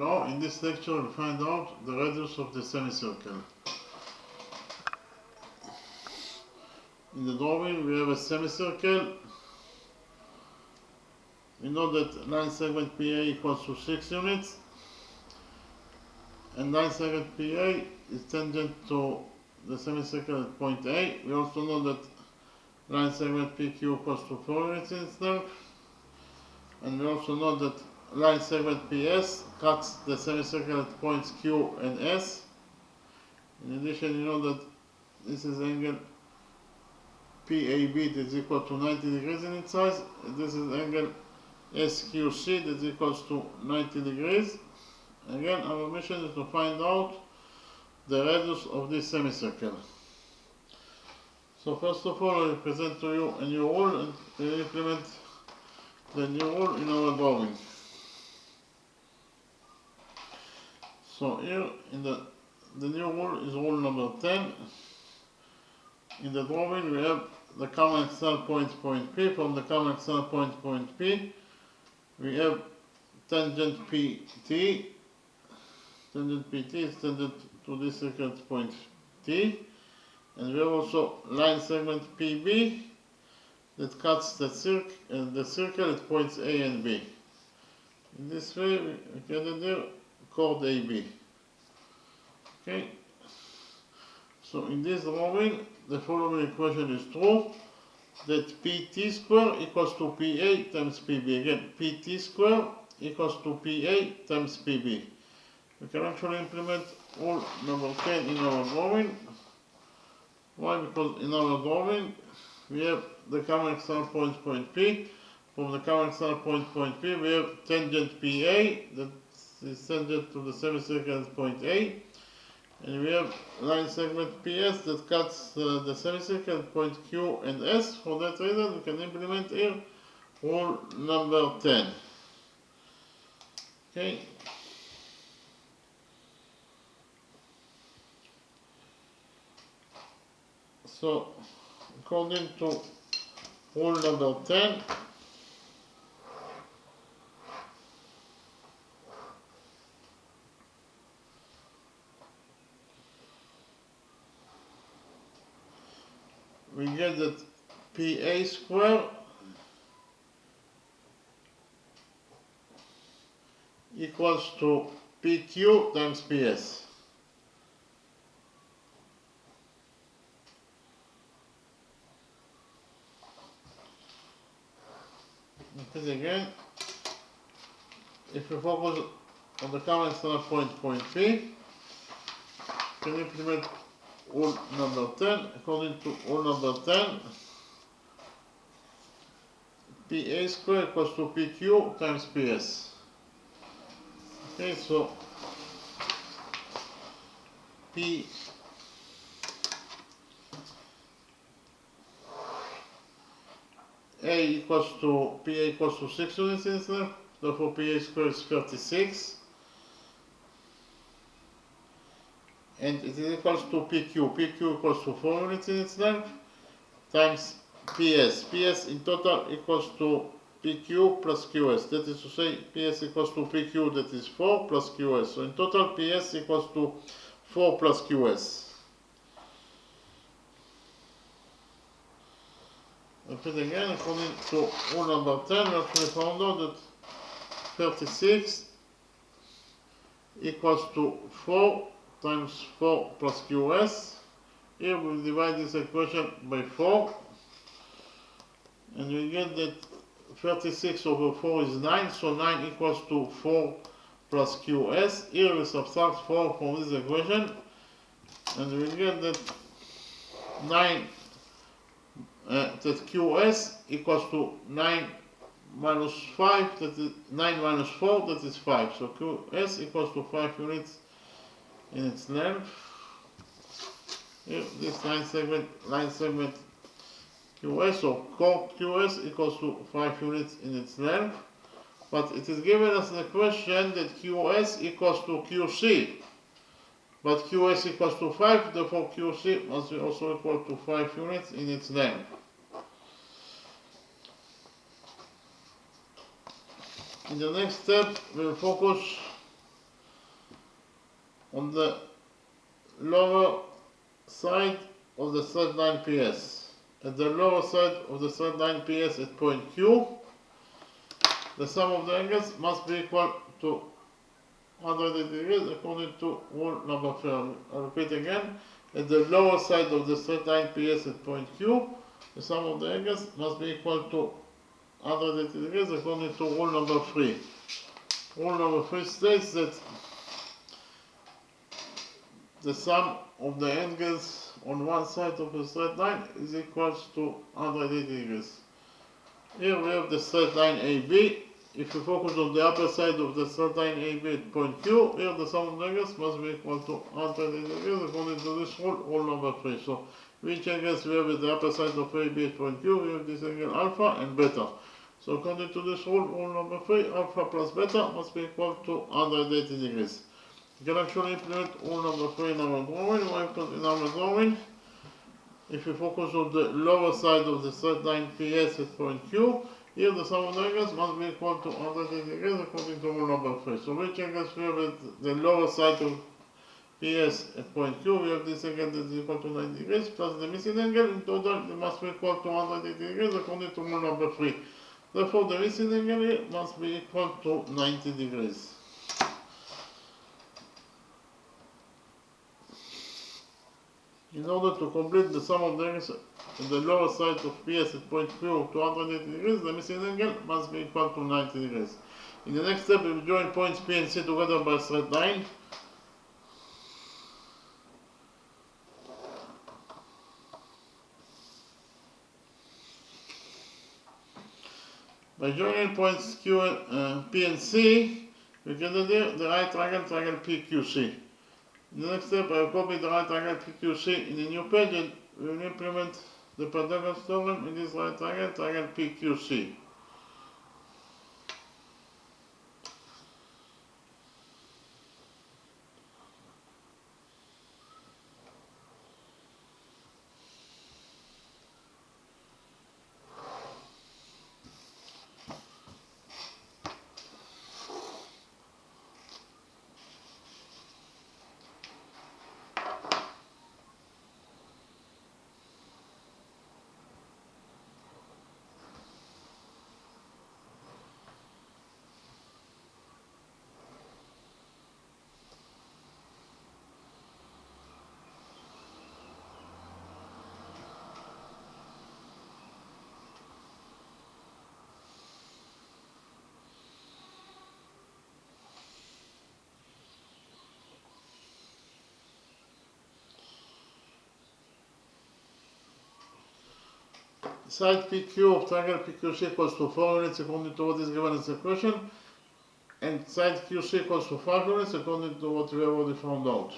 Now, in this lecture, we'll find out the radius of the semicircle. In the drawing, we have a semicircle. We know that line segment PA equals to 6 units, and line segment PA is tangent to the semicircle at point A. We also know that line segment PQ equals to 4 units in its length, and we also know that line segment PS cuts the semicircle at points Q and S. In addition, you know that this is angle PAB that is equal to 90 degrees in its size, and this is angle SQC that is equals to 90 degrees. Again, our mission is to find out the radius of this semicircle. So first of all, I will present to you a new rule, and we will implement the new rule in our drawing. So here in the new rule is rule number 10. In the drawing we have the common external point P. From the common external point P, we have tangent PT. Tangent PT is tangent to this circle at point T. And we have also line segment PB that cuts the circle at points A and B. In this way, we can do chord AB. Okay. So in this drawing, the following equation is true: that PT square equals to PA times PB. Again, PT square equals to PA times PB. We can actually implement rule number 10 in our drawing. Why? Because in our drawing we have the common external point P. From the common external point P, we have tangent PA that is tangent to the semicircle at point A, and we have line segment PS that cuts the semicircle at point Q and S. For that reason, we can implement here rule number 10. Okay. So, according to rule number 10, we get that PA square equals to PQ times PS. Because again, if we focus on the common external point P, we can implement rule number 10. According to rule number 10, PA square equals to PQ times PS. Okay, so PA equals to 6 units in its length, therefore PA square is 36, and it is equals to PQ. PQ equals to 4 units in its length times PS. PS in total equals to PQ plus QS. That is to say, PS equals to PQ, that is 4 plus QS. So in total, PS equals to 4 plus QS. Repeat again, according to rule number 10, we actually found out that 36 equals to 4 times 4 plus QS. Here we will divide this equation by 4, and we get that 36 over 4 is 9, so 9 equals to 4 plus QS. Here we subtract 4 from this equation, and we get that that QS equals to 9 minus 5, that is 9 minus 4, that is 5. So QS equals to 5 units in its length. Here, this line segment QS or chord QS equals to 5 units in its length, but it is given us in the question that QS equals to QC, but QS equals to 5, therefore QC must be also equal to 5 units in its length. In the next step, we will focus on the lower side of the straight line PS. At the lower side of the straight line PS at point Q, the sum of the angles must be equal to 180 degrees according to rule number 3. I repeat again. At the lower side of the straight line PS at point Q, the sum of the angles must be equal to 180 degrees according to rule number 3. Rule number 3 states that the sum of the angles on one side of a straight line is equal to 180 degrees. Here we have the straight line AB. If you focus on the upper side of the straight line AB at point Q, here the sum of the angles must be equal to 180 degrees according to this rule, rule number 3. So which angles we have at the upper side of AB at point Q? We have this angle alpha and beta. So according to this rule, rule number 3, alpha plus beta must be equal to 180 degrees. You can actually implement rule number 3 in our drawing. Why? Because in our drawing, if you focus on the lower side of the straight line PS at point Q, here the sum of the angles must be equal to 180 degrees according to rule number 3. So which angles we have at the lower side of PS at point Q? We have this angle that is equal to 90 degrees plus the missing angle. In total, it must be equal to 180 degrees according to rule number 3. Therefore, the missing angle here must be equal to 90 degrees. In order to complete the sum of the angles on the lower side of PS at point Q to 180 degrees, the missing angle must be equal to 90 degrees. In the next step, we will join points P and C together by a straight line. By joining points P and C, we get the right triangle, triangle PQC. In the next step, I will copy the right triangle PQC in a new page and we will implement the Pythagoras theorem in this right triangle, triangle PQC. Side PQ of triangle PQC equals to 4 units according to what is given as the equation, and side QC equals to 5 units according to what we have already found out.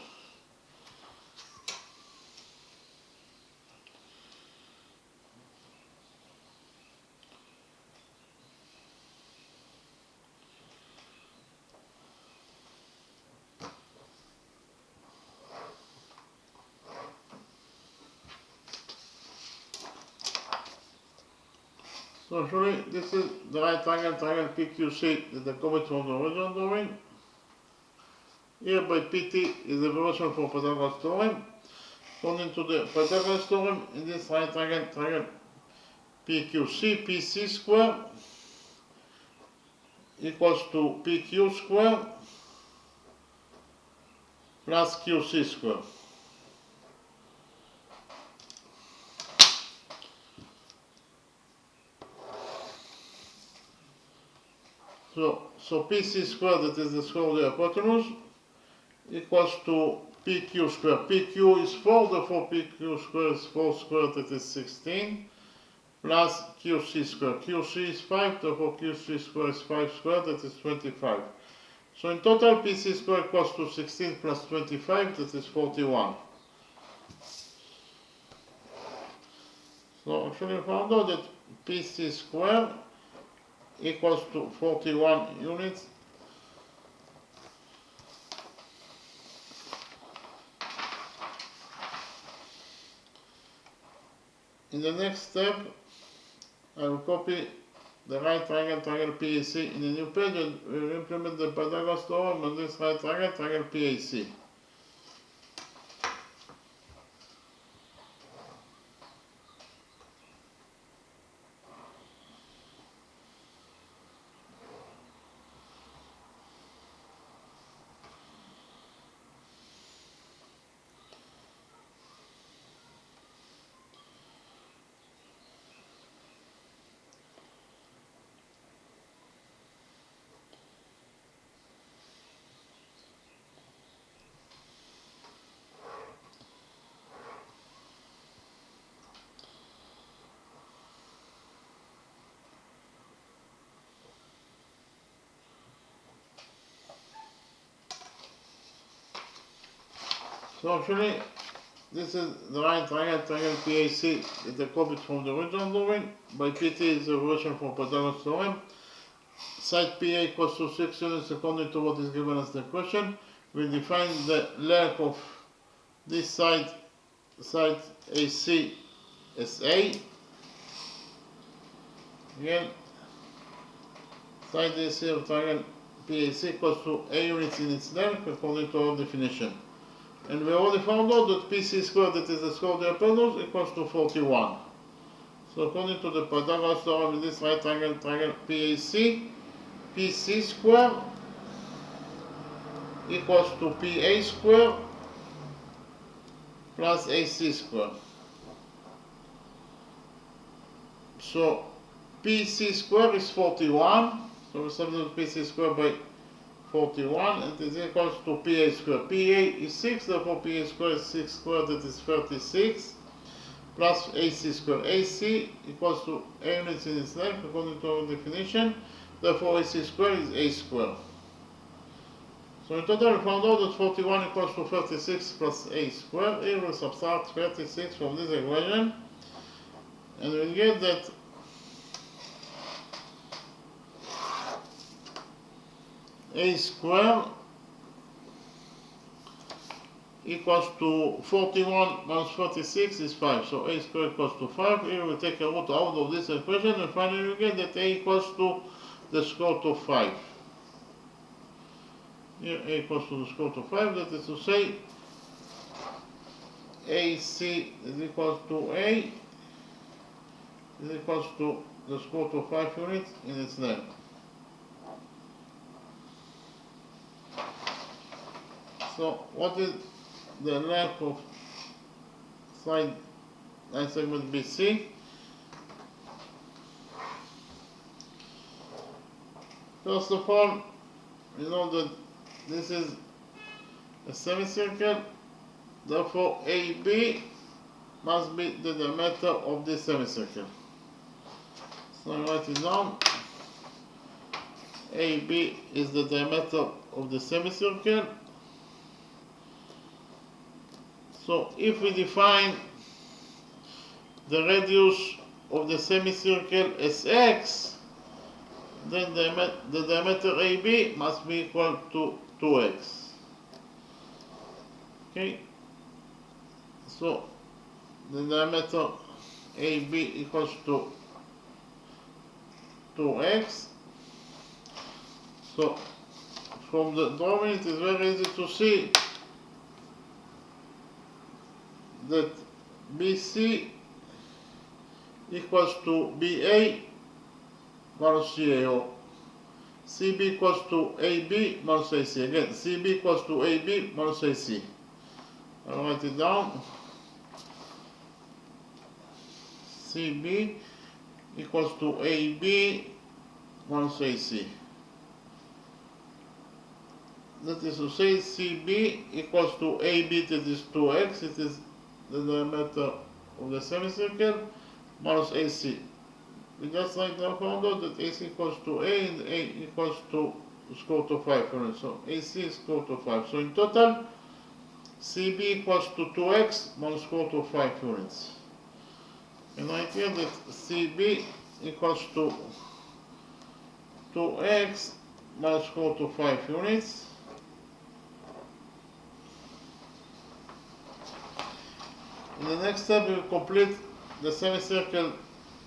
So actually, this is the right triangle, triangle PQC that I copied from the original drawing. Here by PT is the evaluation for Pythagoras theorem. According to the Pythagoras theorem, in this right triangle, triangle PQC, PC square equals to PQ square plus QC square. So PC square, that is the square of the hypotenuse, equals to PQ square. PQ is 4, therefore PQ square is 4 squared, that is 16, plus QC square. QC is 5, therefore QC square is 5 squared, that is 25. So in total, PC square equals to 16 plus 25, that is 41. So actually we found out that PC square equals to 41 units. In the next step, I will copy the right triangle, triangle PAC in a new page and we will implement the Pythagoras theorem on this right triangle, triangle PAC. So actually, this is the right triangle, triangle PAC is a copy from the original drawing. By PT is a version from Pythagoras theorem. Side PA equals to 6 units according to what is given as the question. We define the length of this side AC as A. Again, side AC of triangle PAC equals to A units in its length according to our definition. And we already found out that PC squared, that is the square of the hypotenuse, equals to 41. So according to the Pythagoras theorem in this right triangle, triangle PAC, PC squared equals to PA squared plus AC squared. So PC squared is 41. So we substitute PC squared by 41 and it is equals to PA squared. PA is 6, therefore PA squared is 6 squared, that is 36, plus AC squared. AC equals to A units in its length according to our definition, therefore AC squared is A squared. So in total we found out that 41 equals to 36 plus A squared. Here we subtract 36 from this equation and we get that A squared equals to 41 minus 36 is 5. So A squared equals to 5. Here we take a root out of this equation and finally we get that A equals to the square root of 5. Here A equals to the square root of 5, that is to say AC is equals to A is equals to the square root of 5 units in its length. So what is the length of line segment BC? First of all, you know that this is a semicircle, therefore AB must be the diameter of this semicircle. So I write it down. AB is the diameter of the semicircle. So if we define the radius of the semicircle as x, then the diameter AB must be equal to 2x. Okay, so the diameter AB equals to 2x. So from the drawing it is very easy to see that BC equals to BA minus CA, or CB equals to AB minus AC. Again, CB equals to AB minus AC. I'll write it down. CB equals to AB minus AC. That is to say, CB equals to AB, that is 2x, it is the diameter of the semicircle, minus AC. We just like now found out that AC equals to A and A equals to square root of 5 units. So AC is square root of 5. So in total, CB equals to 2x minus square root of 5 units. And I feel that CB equals to 2x minus square root of 5 units. In the next step, we will complete the semicircle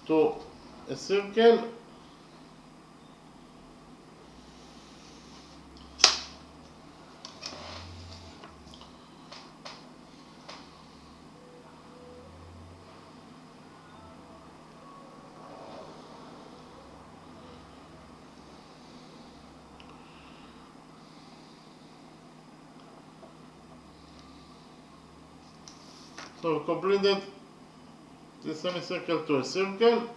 to a circle. So we completed the semicircle to a circle,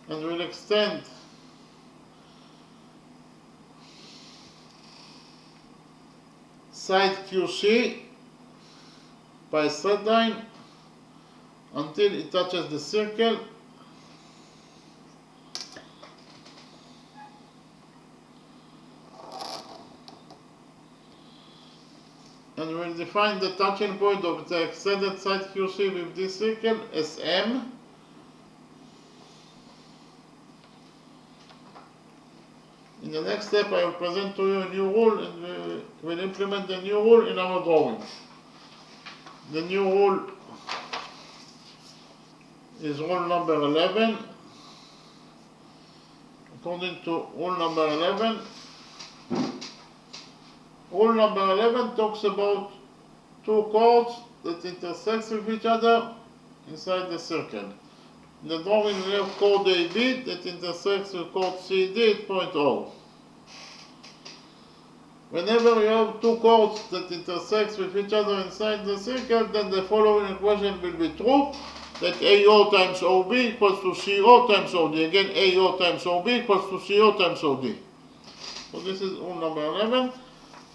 and we'll extend side QC by a straight line until it touches the circle. and we'll define the touching point of the extended side QC with this circle as M. In the next step, I will present to you a new rule, and we will implement the new rule in our drawing. The new rule is rule number 11. According to rule number 11, rule number 11 talks about two chords that intersect with each other inside the circle. In the drawing, we have chord AB that intersects with chord CD at point O. Whenever you have two chords that intersect with each other inside the circle, then the following equation will be true, that AO times OB equals to CO times OD. Again, AO times OB equals to CO times OD. So this is rule number 11.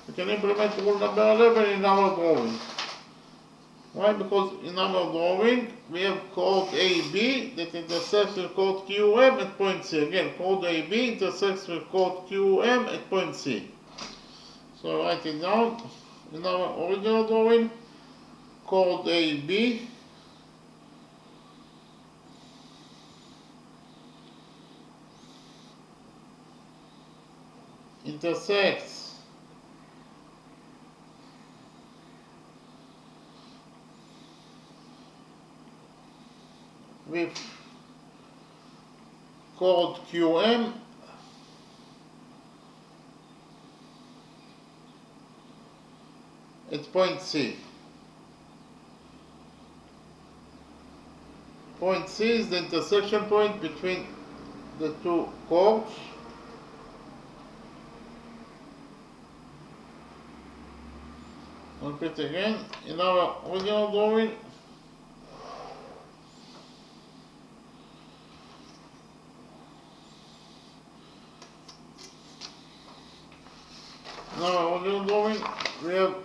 We can implement rule number 11 in our drawing. Why? Because in our drawing, we have chord AB that intersects with chord QM at point C. Again, chord AB intersects with chord QM at point C. So write it down. In our original drawing, chord AB intersects with chord QM at point C. Point C is the intersection point between the two chords. I'll repeat again. In our original drawing, we have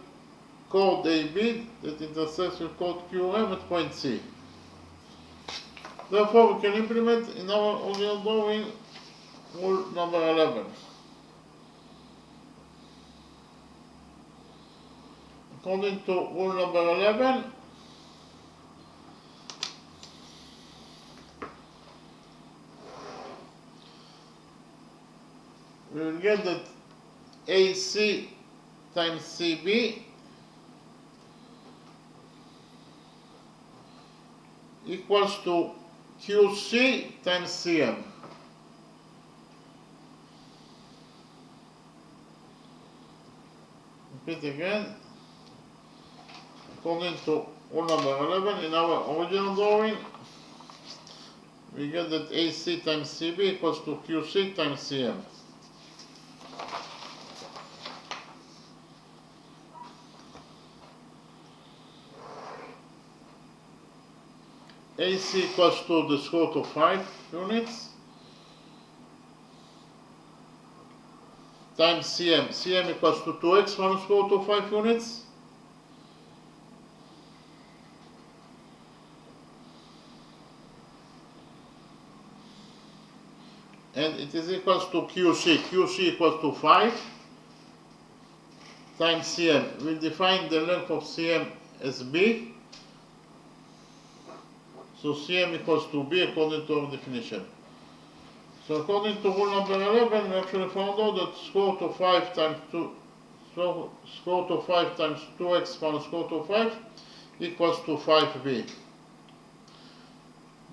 chord AB that intersects with chord QM at point C. Therefore, we can implement in our original drawing rule number 11. According to rule number 11, we will get that AC times CB equals to QC times CM. Repeat again. According to rule number 11, in our original drawing, we get that AC times CB equals to QC times CM. AC equals to the square root of 5 units times CM. CM equals to 2x minus square root of 5 units and it is equals to QC. QC equals to 5 times CM. We define the length of CM as B. So CM equals to B according to our definition. So according to rule number 11, we actually found out that square root of 5 times 2, so square root of 5 times 2x minus square root of 5 equals to 5b.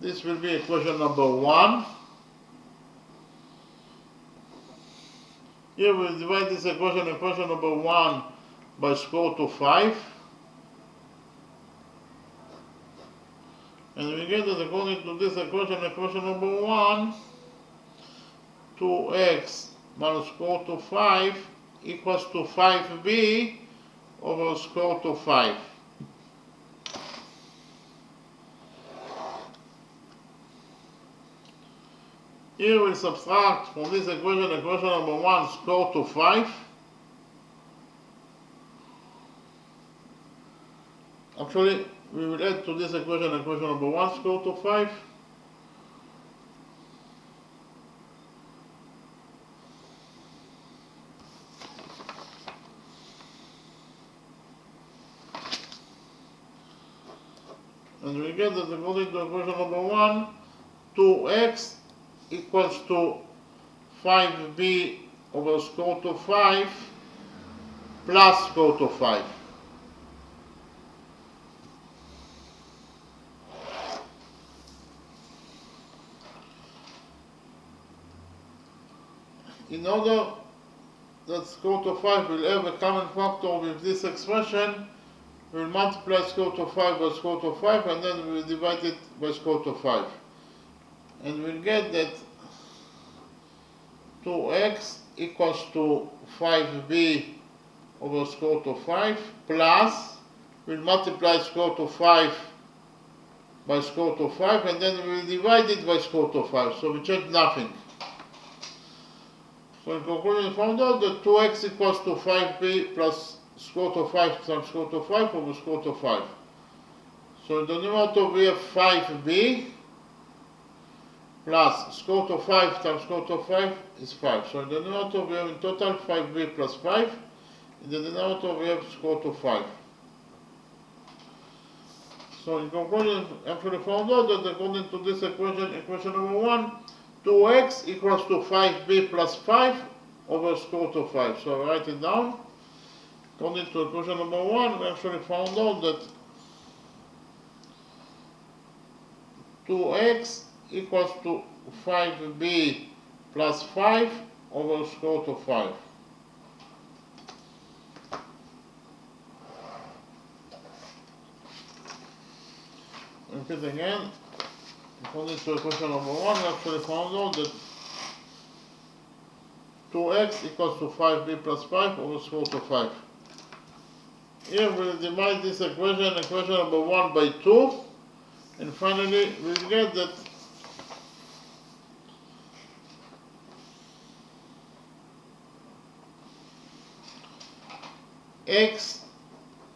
This will be equation number 1. Here we divide this equation number 1 by square root of 5. And we get that according to this equation number 1, 2x minus square root of 5 equals to 5b over square root of 5. Here we subtract from this equation number 1, square root of 5. Actually, we will add to this equation number 1, square root of 5. And we get that according to equation number 1, 2x equals to 5b over square root of 5 plus square root of 5. In order that square root of 5 will have a common factor with this expression, we will multiply square root of 5 by square root of 5 and then we will divide it by square root of 5. And we'll get that 2x equals to 5b over square root of 5 plus, we'll multiply square root of 5 by square root of 5 and then we will divide it by square root of 5. So we change nothing. So in conclusion, we found out that 2x equals to 5b plus square root of 5 times square root of 5 over square root of 5. So in the numerator we have 5b plus square root of 5 times square root of 5 is 5. So in the numerator we have in total 5b plus 5. In the denominator we have square root of 5. So in conclusion, actually found out that according to this equation, equation number 1, 2x equals to 5b plus 5 over square root of 5. So I write it down. According to equation number 1, we actually found out that 2x equals to 5b plus 5 over square root of 5. Repeat again. According to equation number 1, we actually found out that 2x equals to 5b plus 5 over square root of 5. Here we'll divide this equation, equation number 1 by 2, and finally we'll get that x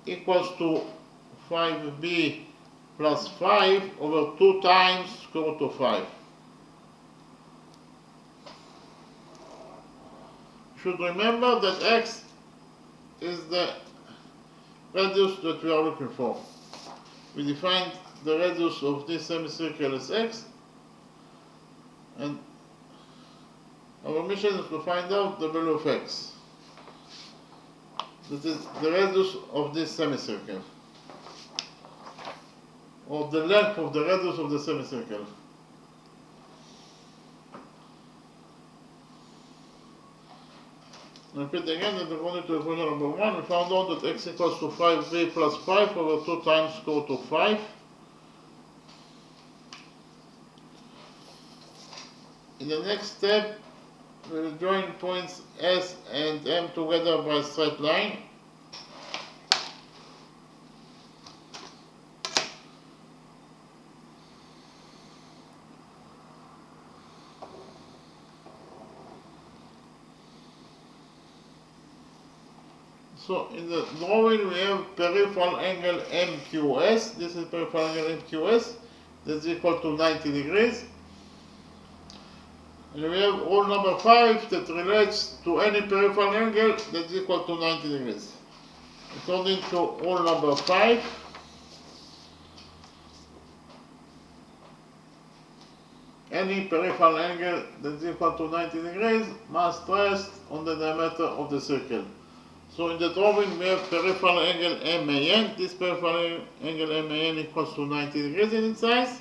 equals to 5b plus 5 over 2 times square root of 5. You should remember that x is the radius that we are looking for. We defined the radius of this semicircle as x, and our mission is to find out the value of x. That is the radius of this semicircle, or the length of the radius of the semicircle. Repeat again that according to equation number 1, we found out that x equals to 5b plus 5 over 2 times square root of 5. In the next step, we will join points S and M together by a straight line. So in the drawing we have peripheral angle MQS. This is peripheral angle MQS. That's equal to 90 degrees. And we have rule number 5 that relates to any peripheral angle that's equal to 90 degrees. According to rule number 5, any peripheral angle that's equal to 90 degrees must rest on the diameter of the circle. So in the drawing we have peripheral angle MAN. This peripheral angle MAN equals to 90 degrees in its size.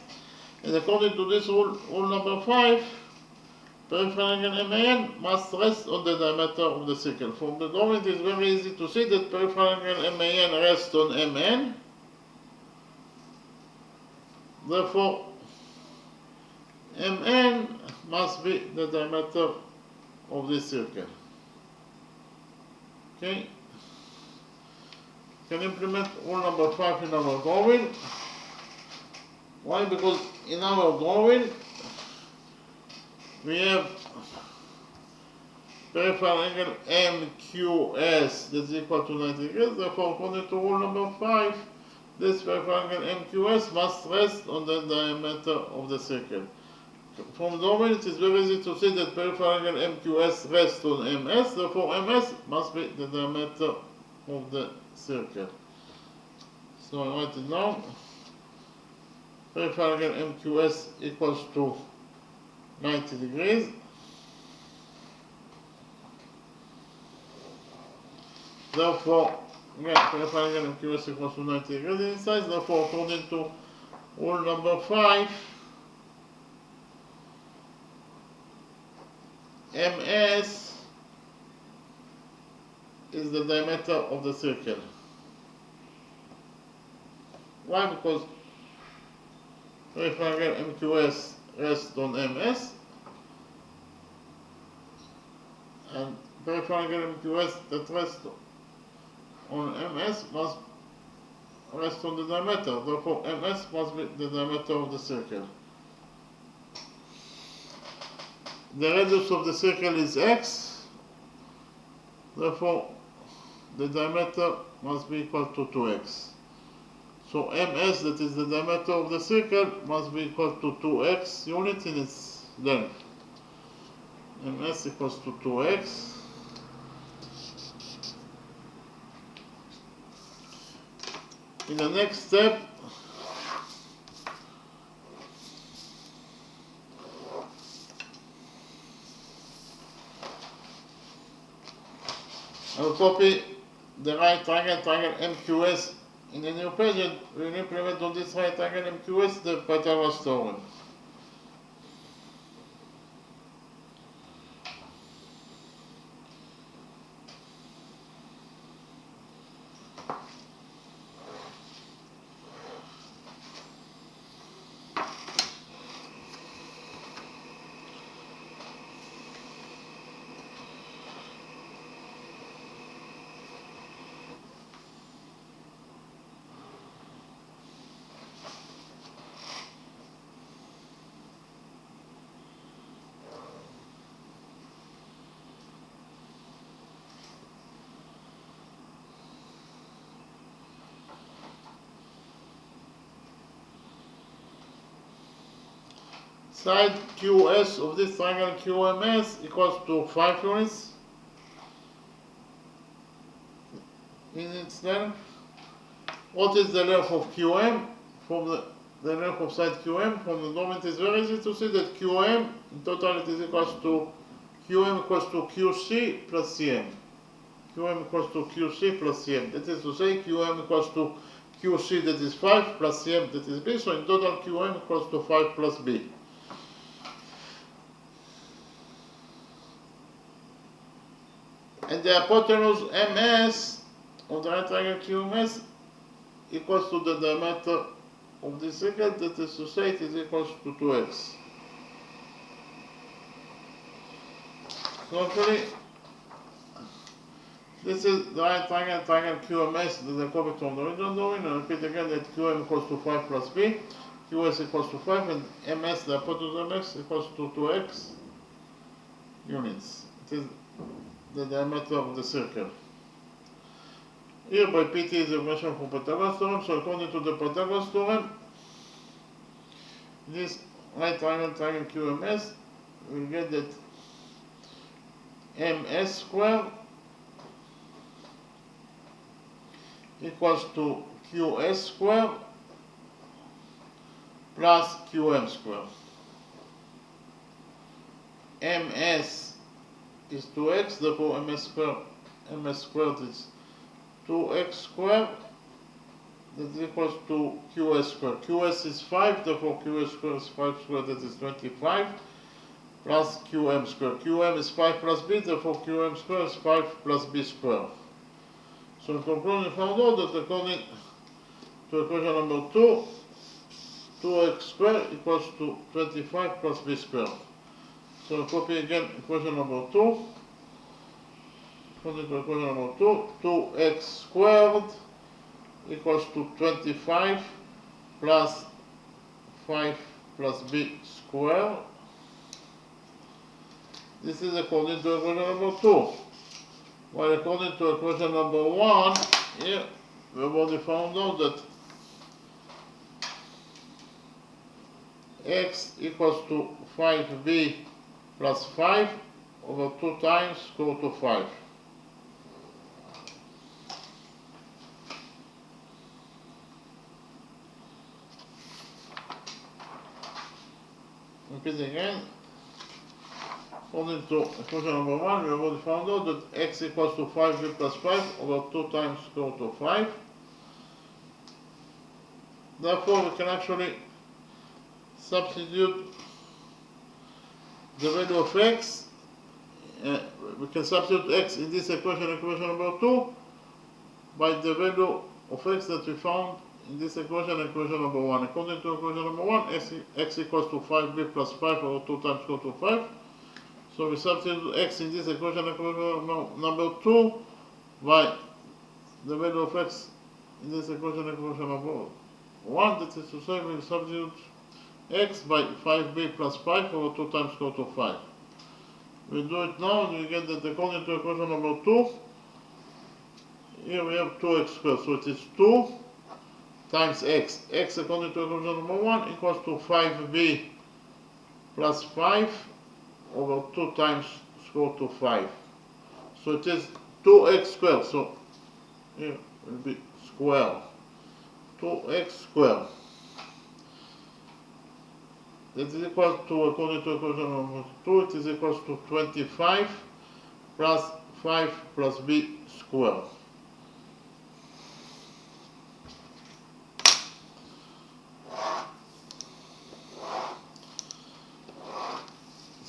And according to this rule number 5, peripheral angle MAN must rest on the diameter of the circle. From the drawing it is very easy to see that peripheral angle MAN rests on MN. Therefore, MN must be the diameter of this circle. Okay, can implement rule number 5 in our drawing. Why? Because in our drawing we have peripheral angle MQS that's equal to 90 degrees. Therefore, according to rule number 5, this peripheral angle MQS must rest on the diameter of the circle. From the drawing, it is very easy to see that peripheral angle MQS rests on MS, therefore MS must be the diameter of the circle. So I write it down. verify again MQS equals to 90 degrees. Therefore, again, verify again MQS equals to 90 degrees in size. Therefore, according to rule number 5, MS is the diameter of the circle. Why? Because verify again MQS rests on MS, and verify again MQS that rests on MS must rest on the diameter. Therefore, MS must be the diameter of the circle. The radius of the circle is x. Therefore, the diameter must be equal to 2x. So MS, that is the diameter of the circle, must be equal to 2x unit in its length. MS equals to 2x. In the next step, I will copy the right triangle MQS in the new page, and we will implement on this right triangle MQS the Pythagoras theorem. Side QS of this triangle QMS equals to 5 units in its length. What is the length of QM? From the length of side QM from the dome, it is very easy to see that QM in total it is equals to QM equals to QC plus CM. QM equals to QC plus CM. That is to say, QM equals to QC, that is 5, plus CM, that is B. So in total QM equals to 5 plus B. And the hypotenuse MS of the right triangle QMS equals to the diameter of the circle, that is to say, it is equals to 2x. So actually, this is the right triangle QMS that I copied from the original drawing. And repeat again that QM equals to 5 plus B, QS equals to 5, and MS, the hypotenuse MS, equals to 2x units. It is the diameter of the circle. Here by PT is a measure from Pythagoras theorem. So according to the Pythagoras theorem, this right triangle QMS, we get that MS squared equals to QS squared plus QM squared. MS is 2x, therefore MS squared is 2x squared, that equals to QS squared. QS is 5, therefore QS squared is 5 squared, that is 25, plus QM squared. QM is 5 plus B, therefore QM squared is 5 plus B squared. So in conclusion, we found out that according to equation number 2, 2x squared equals to 25 plus B squared. So copy again equation number 2. According to equation number 2, 2x squared equals to 25 plus 5 plus B squared. This is according to equation number 2. While according to equation number 1, here we have already found out that x equals to 5b plus 5 over 2 times square root of 5. repeat again. According to equation number 1, we have already found out that x equals to 5b plus 5 over 2 times square root of 5. Therefore, we can actually substitute the value of x. We can substitute x in this equation, equation number 2, by the value of x that we found in this equation, equation number 1. According to equation number 1, x equals to 5b plus 5 over 2 times square root of 5. So we substitute x in this equation, equation number 2, by the value of x in this equation, equation number 1. That is to say, we substitute x by 5b plus 5 over 2 times square root of 5. We do it now and we get that according to equation number 2, here we have 2x squared, so it is 2 times x. X according to equation number 1 equals to 5b plus 5 over 2 times square root of 5. So it is 2x squared, so here will be square. 2x squared. That is equal to, according to equation number 2, it is equal to 25 plus 5 plus b squared.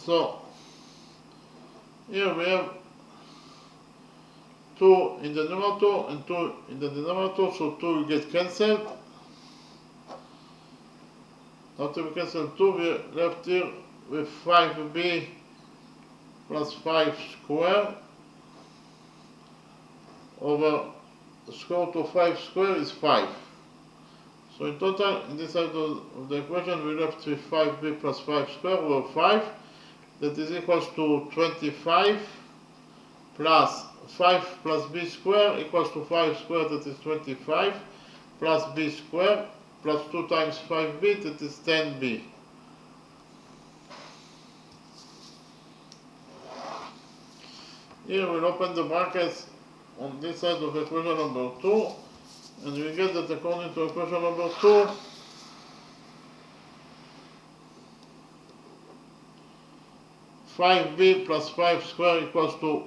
So, here we have 2 in the numerator and 2 in the denominator, so 2 will get cancelled. After we cancel 2, we are left here with 5b plus 5 squared over square root of 5 squared is 5. So in total, in this side of the equation, we left with 5b plus 5 squared over 5. That is equals to 25 plus 5 plus b squared equals to 5 squared, that is 25, plus b squared plus 2 times 5b, that is 10b. Here we'll open the brackets on this side of equation number 2, and we get that according to equation number 2, five b plus 5 squared equals to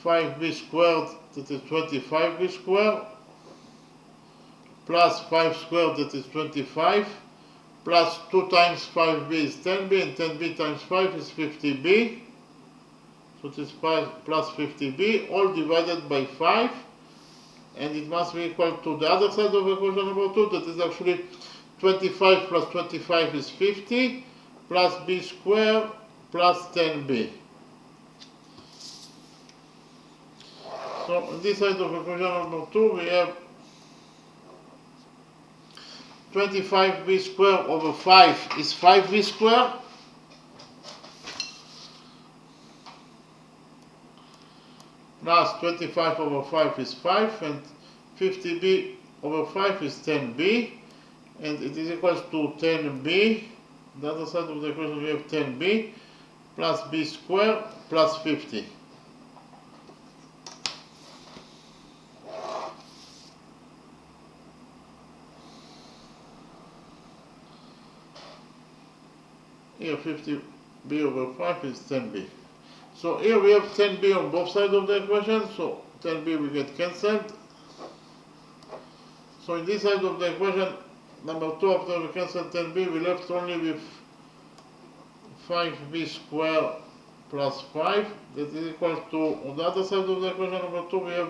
5b squared, that is 25b squared, plus 5 squared, that is 25, plus 2 times 5b is 10b, and 10b times 5 is 50b, so it is 5 plus 50b, all divided by 5, and it must be equal to the other side of equation number 2, that is actually 25 plus 25 is 50, plus b squared plus 10b. So on this side of equation number 2, we have 25b squared over 5 is 5b squared, plus 25 over 5 is 5, and 50b over 5 is 10b, and it is equal to 10b. The other side of the equation we have 10b plus b squared plus 50. Here 50b over 5 is 10b. So here we have 10b on both sides of the equation, so 10b will get cancelled. So in this side of the equation number 2, after we cancel 10b, we left only with 5b squared plus 5. That is equal to, on the other side of the equation number 2, we have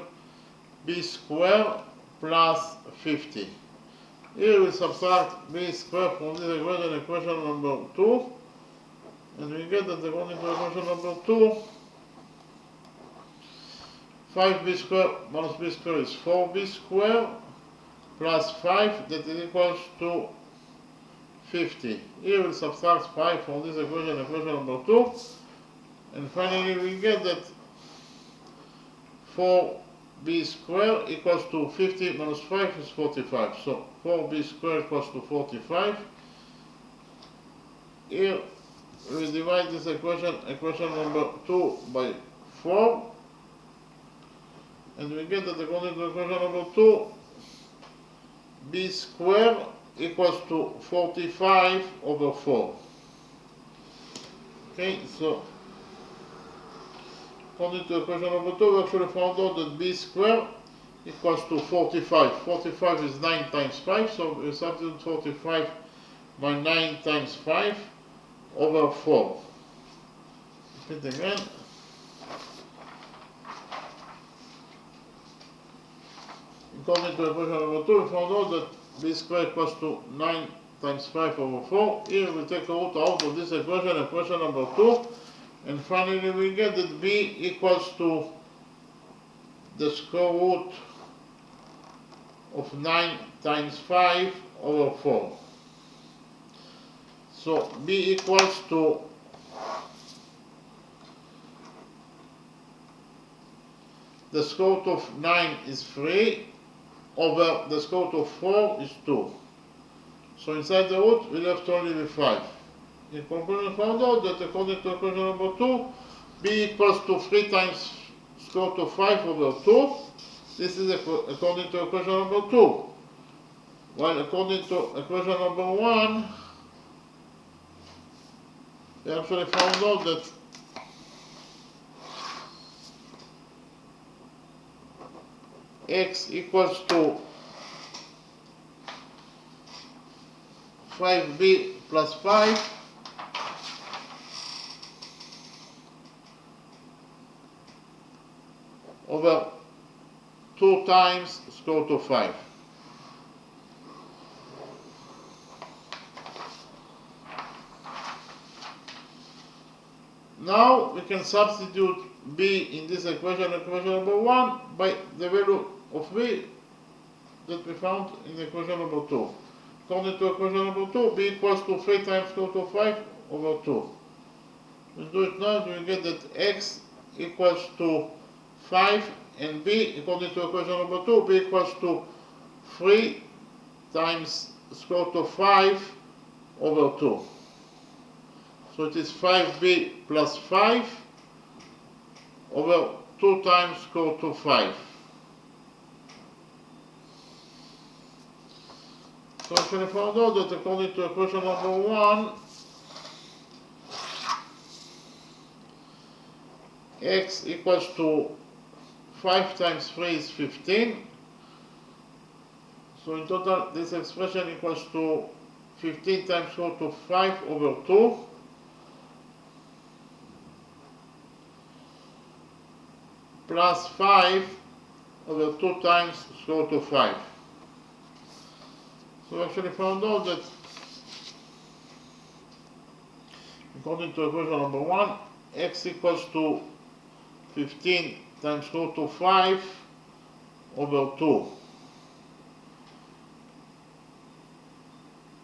b squared plus 50. Here we subtract b squared from this equation, equation number 2, and we get that according to equation number 2, 5b squared minus b squared is 4b squared plus 5, that is equals to 50. Here we'll subtract 5 from this equation, equation number 2, and finally we get that 4b squared equals to 50 minus 5 is 45. So 4b squared equals to 45. Here we divide this equation, equation number 2 by 4, and we get that according to equation number 2, b squared equals to 45 over 4. Okay, so according to equation number 2, we actually found out that b squared equals to 45. 45 is 9 times 5, so we substitute 45 by 9 times 5 over 4. Repeat again. According to equation number 2, we found out that b squared equals to 9 times 5 over 4. Here we take a root out of this equation, equation number 2, and finally we get that b equals to the square root of 9 times 5 over 4. So b equals to the square root of 9 is 3 over the square root of 4 is 2. So inside the root we left only with 5. In conclusion, we found out that according to equation number 2, b equals to 3 times square root of 5 over 2. This is according to equation number 2. While according to equation number 1, we actually found out that x equals to 5b plus 5 over 2 times square root of 5. Now we can substitute b in this equation, equation number 1, by the value of b that we found in equation number 2. According to equation number 2, b equals to 3 times square root of 5 over 2. Let's do it now. We get that x equals to 5, and b, according to equation number 2, b equals to 3 times square root of 5 over 2. So it is 5b plus 5 over 2 times square root of 5. So actually found out that according to equation number 1, x equals to 5 times 3 is 15. So in total this expression equals to 15 times square root of 5 over 2. Plus 5 over 2 times square root of 5. So we actually found out that according to equation number 1, x equals to 15 times square root of 5 over 2.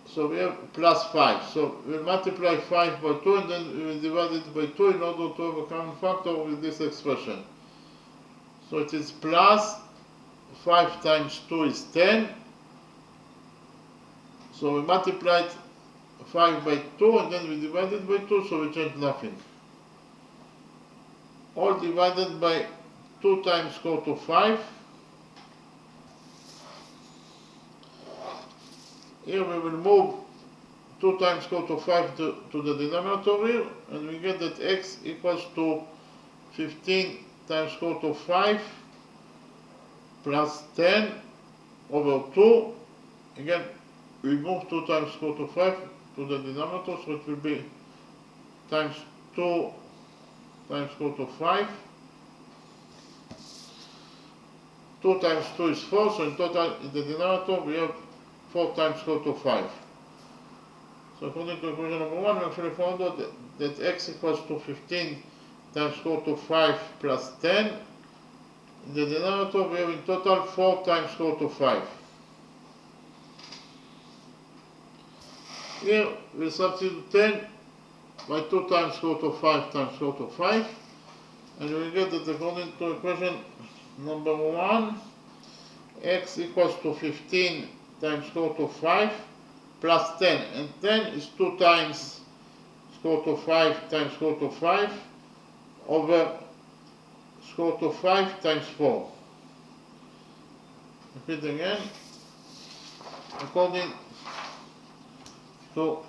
So we have plus 5. So we multiply 5 by 2 and then we will divide it by 2 in order to have a common factor with this expression. So it is plus 5 times 2 is 10. So we multiplied 5 by 2 and then we divided by 2, so we change nothing. All divided by 2 times square root of 5. Here we will move 2 times square root of 5 to the denominator here, and we get that x equals to 15 times square root of 5 plus 10 over 2. Again, we move 2 times square root of 5 to the denominator, so it will be times 2 times square root of 5. 2 times 2 is 4, so in total in the denominator we have 4 times square root of 5. So according to equation number 1, we actually found out that x equals to 15 times square root of 5 plus 10. In the denominator we have in total 4 times square root of 5. Here we substitute 10 by 2 times square root of 5 times square root of 5, and we get that according to equation number 1, x equals to 15 times square root of 5 plus 10, and 10 is 2 times square root of 5 times square root of 5 over square root of 5 times 4. Repeat again. According to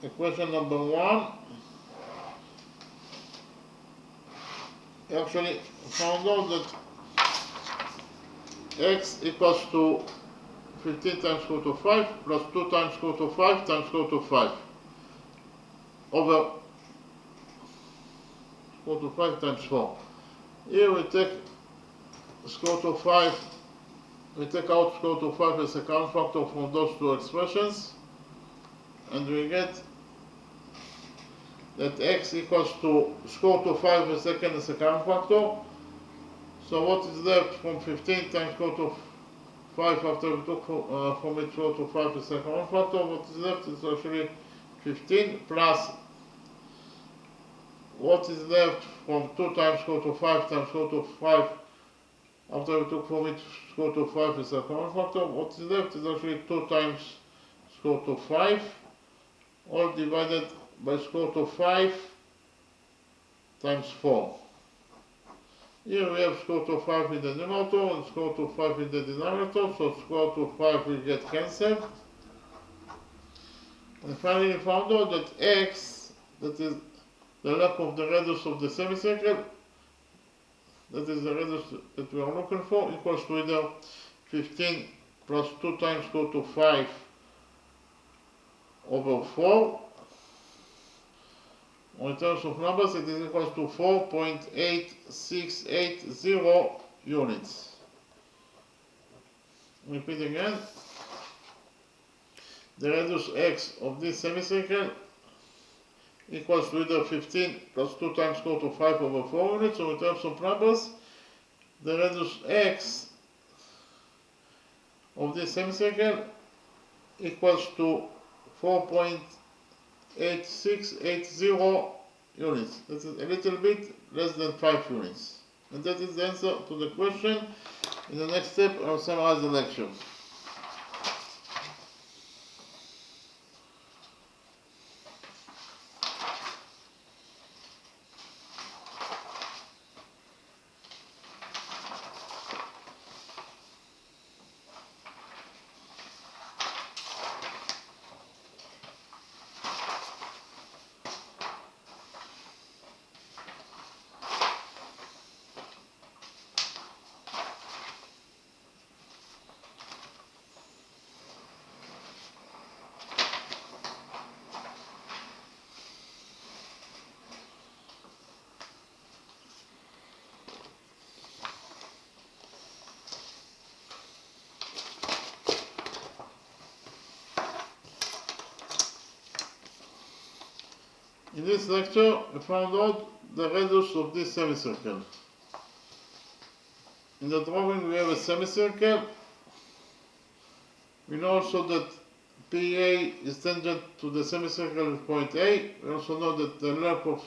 equation number 1. We actually found out that x equals to 15 times square root of 5 plus 2 times square root of 5 times square root of 5 over square root of 5 times 4. Here we take square root of 5, we take out square root of 5 as a common factor from those two expressions, and we get that x equals to square root of 5 a second as a common factor. So what is left from 15 times square root of 5 after we took from it square root of 5 as a common factor? What is left is actually 15 plus what is left from 2 times square root of 5 times square root of 5 after we took from it square root of 5 as a common factor. What is left is actually 2 times square root of 5, all divided by square root of 5 times 4. Here we have square root of 5 in the numerator and square root of 5 in the denominator, so square root of 5 will get cancelled. And finally we found out that x, that is the length of the radius of the semicircle, that is the radius that we are looking for, equals to either 15 plus 2 times square root of 5 over 4, or in terms of numbers it is equals to 4.8680 units. Repeat again. The radius x of this semicircle equals to either 15 plus 2 times square root of 5 over 4 units, or in terms of numbers, the radius x of this semicircle equals to 4.8680 units. That is a little bit less than 5 units. And that is the answer to the question. In the next step, I will summarize the lecture. In this lecture, we found out the radius of this semicircle. In the drawing, we have a semicircle. We know also that PA is tangent to the semicircle at point A. We also know that the length of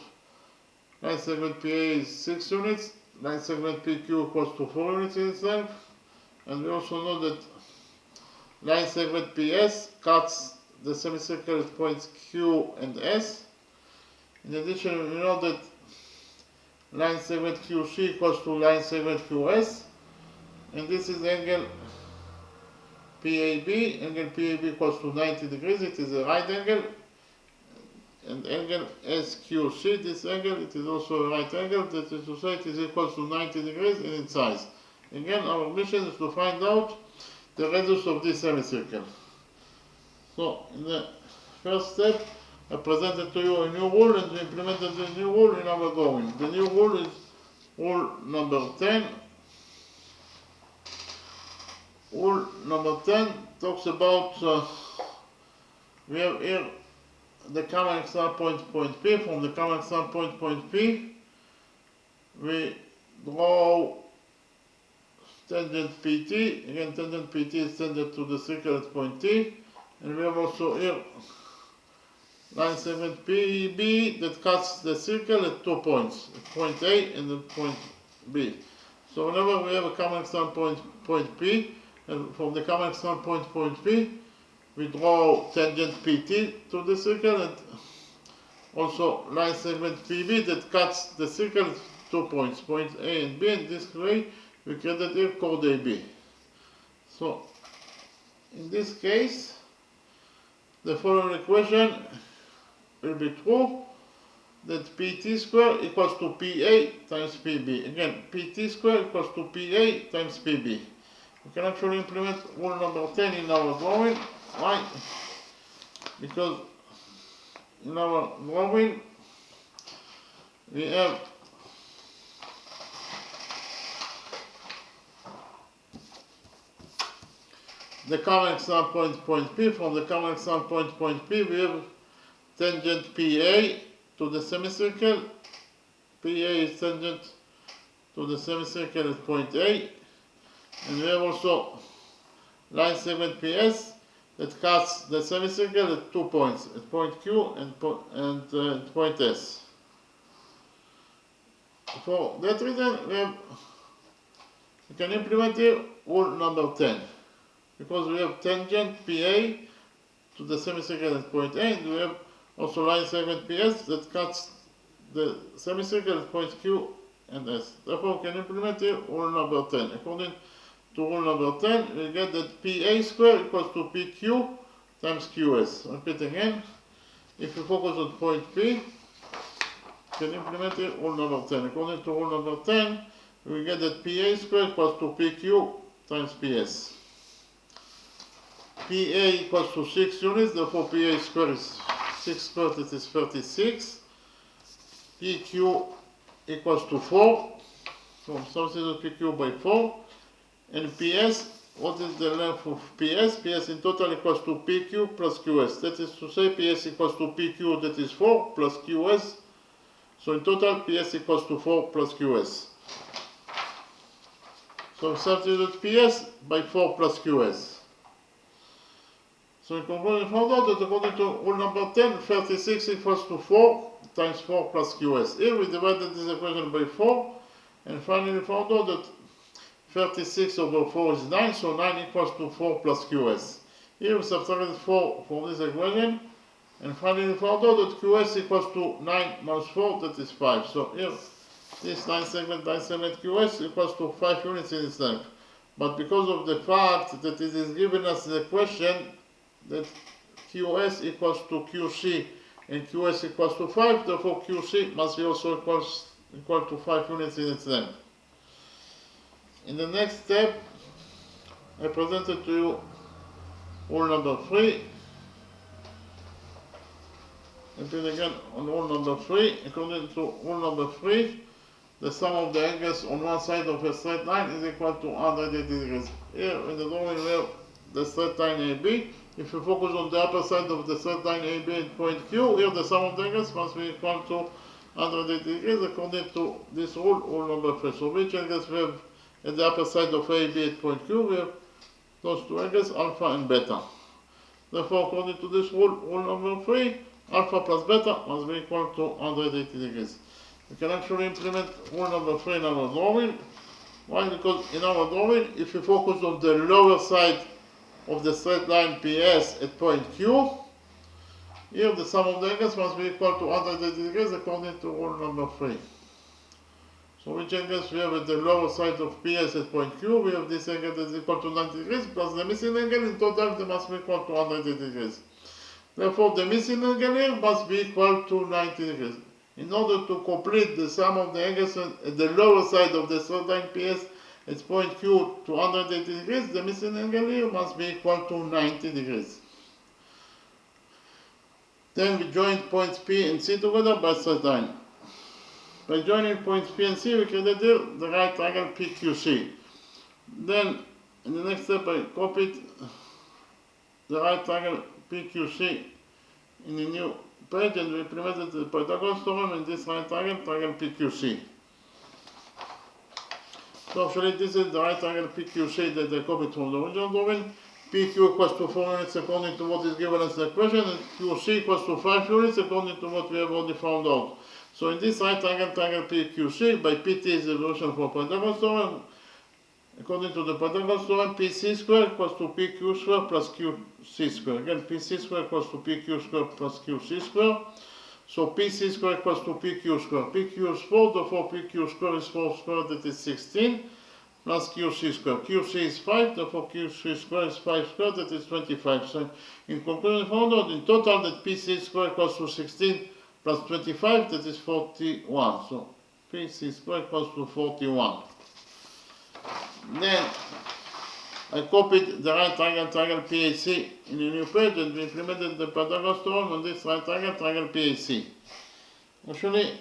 line segment PA is 6 units. Line segment PQ equals to 4 units in its length. And we also know that line segment PS cuts the semicircle at points Q and S. In addition, we know that line segment QC equals to line segment QS, and this is angle PAB. Angle PAB equals to 90 degrees, it is a right angle. And angle SQC, this angle, it is also a right angle, that is to say it is equal to 90 degrees in its size. Again, our mission is to find out the radius of this semicircle. So, in the first step, I presented to you a new rule, and we implemented the new rule in our drawing. The new rule is rule number 10. Rule number 10 talks about, we have here the common external point P. From the common external point P, we draw tangent PT. Again, tangent PT is tangent to the circle at point T. And we have also here line segment PB that cuts the circle at 2 points, at point A and at point B. So whenever we have a common external point P, and from the common external point P, we draw tangent PT to the circle, and also line segment PB that cuts the circle at 2 points, point A and B, and this way we created here chord AB. So in this case, the following equation will be true, that pt squared equals to pa times pb. Again, pt squared equals to pa times pb. We can actually implement rule number 10 in our drawing. Why? Because in our drawing we have the common external point P. From the common external point P, we have tangent PA to the semicircle. PA is tangent to the semicircle at point A. And we have also line segment PS that cuts the semicircle at 2 points, at point Q and point S. For that reason, we can implement here rule number 10. Because we have tangent PA to the semicircle at point A, and we have also line segment PS that cuts the semicircle at point Q and S. Therefore, we can implement here rule number 10. According to rule number 10, we get that PA squared equals to PQ times QS. Repeat again. If we focus on point P, we can implement here rule number 10. According to rule number 10, we get that PA squared equals to PQ times PS. PA equals to 6 units, therefore PA squared is 6 squared, it is 36. PQ equals to 4, so substitute PQ by 4. And PS, what is the length of PS? PS in total equals to PQ plus QS. That is to say, PS equals to PQ, that is 4, plus QS. So in total, PS equals to 4 plus QS. So substitute PS by 4 plus QS. So in conclusion, we found out that according to rule number 10, 36 equals to 4 times 4 plus QS. Here we divided this equation by 4, and finally found out that 36 over 4 is 9, so 9 equals to 4 plus QS. Here we subtracted 4 from this equation, and finally found out that QS equals to 9 minus 4, that is 5. So here, this line segment QS equals to 5 units in its length. But because of the fact that it is given us the question that QS equals to QC and QS equals to 5, therefore QC must be also equal to 5 units in its length. In the next step, I presented to you rule number 3. Repeat again on rule number 3. According to rule number 3, the sum of the angles on one side of a straight line is equal to 180 degrees. Here in the drawing we have the straight line AB. If you focus on the upper side of the straight line AB at point Q, here the sum of the angles must be equal to 180 degrees according to this rule, rule number 3. So which angles we have at the upper side of AB at point Q? We have those two angles, alpha and beta. Therefore, according to this rule, rule number 3, alpha plus beta must be equal to 180 degrees. We can actually implement rule number 3 in our drawing. Why? Because in our drawing, if you focus on the lower side of the straight line PS at point Q, here the sum of the angles must be equal to 180 degrees according to rule number 3. So which angles we have at the lower side of PS at point Q? We have this angle that is equal to 90 degrees plus the missing angle. In total, they must be equal to 180 degrees. Therefore, the missing angle here must be equal to 90 degrees. In order to complete the sum of the angles at the lower side of the straight line PS at point Q to 180 degrees, the missing angle here must be equal to 90 degrees. Then we join points P and C together by straight line. By joining points P and C, we created here the right triangle PQC. Then, in the next step, I copied the right triangle PQC in a new page, and we implemented the Pythagoras theorem in this right triangle PQC. So actually, this is the right triangle PQC that I copied from the original drawing. PQ equals to 4 units according to what is given as the equation, and QC equals to 5 units according to what we have already found out. So in this right triangle PQC, by PT is the solution for Pythagoras theorem. According to the Pythagoras theorem, PC squared equals to PQ squared plus QC squared. Again, PC squared equals to PQ squared plus QC squared. So PC squared equals to PQ squared. PQ is 4, therefore PQ squared is 4 squared, that is 16. plus QC squared. QC is 5, therefore QC squared is 5 squared, that is 25. So in conclusion, found out in total that PC squared equals to 16 plus 25, that is 41. So PC squared equals to 41. Then I copied the right triangle PAC in a new page and we implemented the Pythagoras theorem on this right triangle PAC. Actually,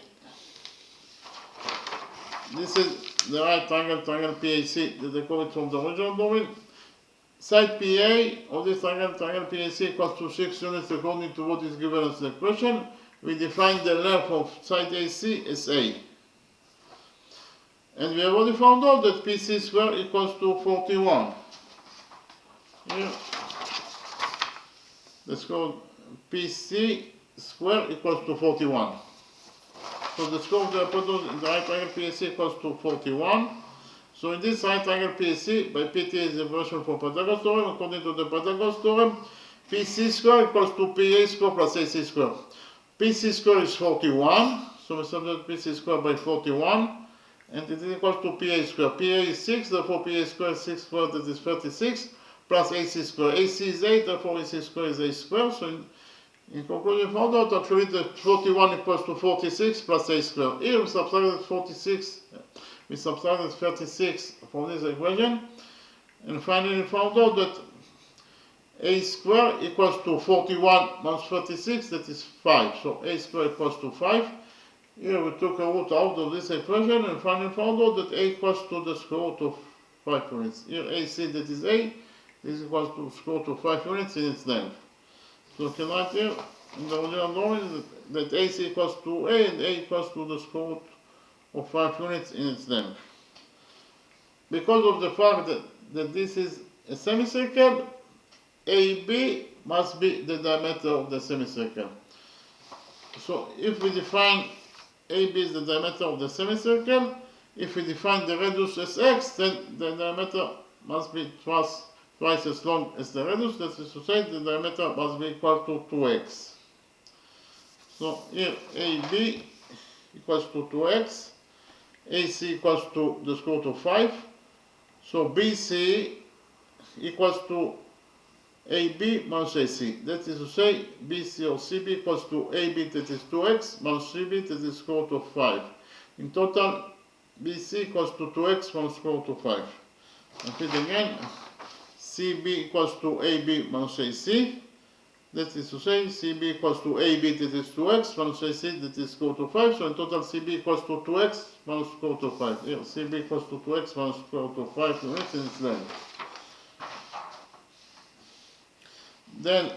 this is the right triangle PAC that I copied from the original drawing. Side PA of this triangle PAC equals to 6 units according to what is given as the equation. We define the length of side AC as A. And we have already found out that PC squared equals to 41. Here, let's go PC squared equals to 41. So the square of the hypotenuse in the right triangle PAC equals to 41. So in this right triangle PAC, by PT is the version for Pythagoras theorem. According to the Pythagoras theorem, PC squared equals to PA squared plus AC squared. PC squared is 41, so we substitute PC squared by 41. And it is equal to PA squared. PA is 6, therefore PA squared is 6 squared, that is 36, plus AC squared. AC is 8, therefore AC squared is 8 squared. So in conclusion, found out actually that 41 equals to 46 plus A squared. Here we subtracted 46, we subtracted 36 from this equation. And finally found out that A squared equals to 41 minus 36, that is 5. So A squared equals to 5. Here we took a root out of this equation and finally found out that A equals to the square root of 5 units. Here AC, that is A, is equals to square root of 5 units in its length. So we can write here in the original drawing that AC equals to A and A equals to the square root of 5 units in its length. Because of the fact that this is a semicircle, AB must be the diameter of the semicircle. So if we define AB is the diameter of the semicircle, if we define the radius as x, then the diameter must be twice as long as the radius. That is to say, the diameter must be equal to 2x. So here AB equals to 2x, AC equals to the square root of 5. So BC equals to AB minus AC. That is to say, BC or CB equals to AB, that is 2x, minus CB, that is square root of 5. In total, BC equals to 2x minus square root of 5. Repeat again, CB equals to AB minus AC. That is to say, CB equals to AB, that is 2x, minus AC, that is square root of 5. So in total, CB equals to 2x minus square root of 5. Here, CB equals to 2x minus square root of 5 units in its length. Then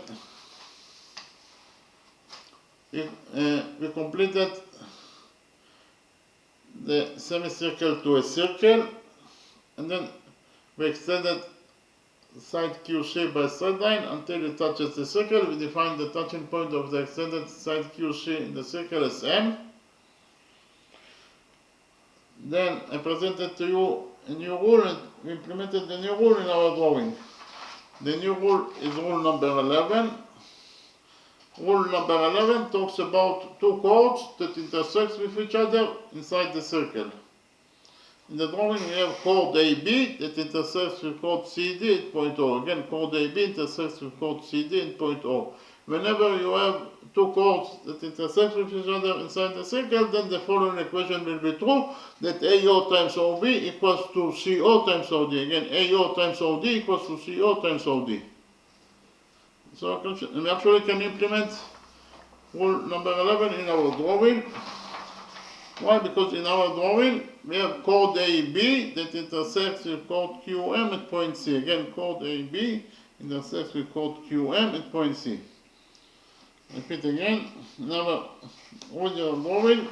we completed the semicircle to a circle, and then we extended side Q shape by side line until it touches the circle. We define the touching point of the extended side Q shape in the circle as M. Then I presented to you a new rule and we implemented the new rule in our drawing. The new rule is rule number 11. Rule number 11 talks about two chords that intersect with each other inside the circle. In the drawing we have chord AB that intersects with chord CD at point O. Again, chord AB intersects with chord CD at point O. Whenever you have two chords that intersect with each other inside the circle, then the following equation will be true, that AO times OB equals to CO times OD. Again, AO times OD equals to CO times OD. So we actually can implement rule number 11 in our drawing. Why? Because in our drawing we have chord AB that intersects with chord QM at point C. Again, chord AB intersects with chord QM at point C. Repeat again. In our original drawing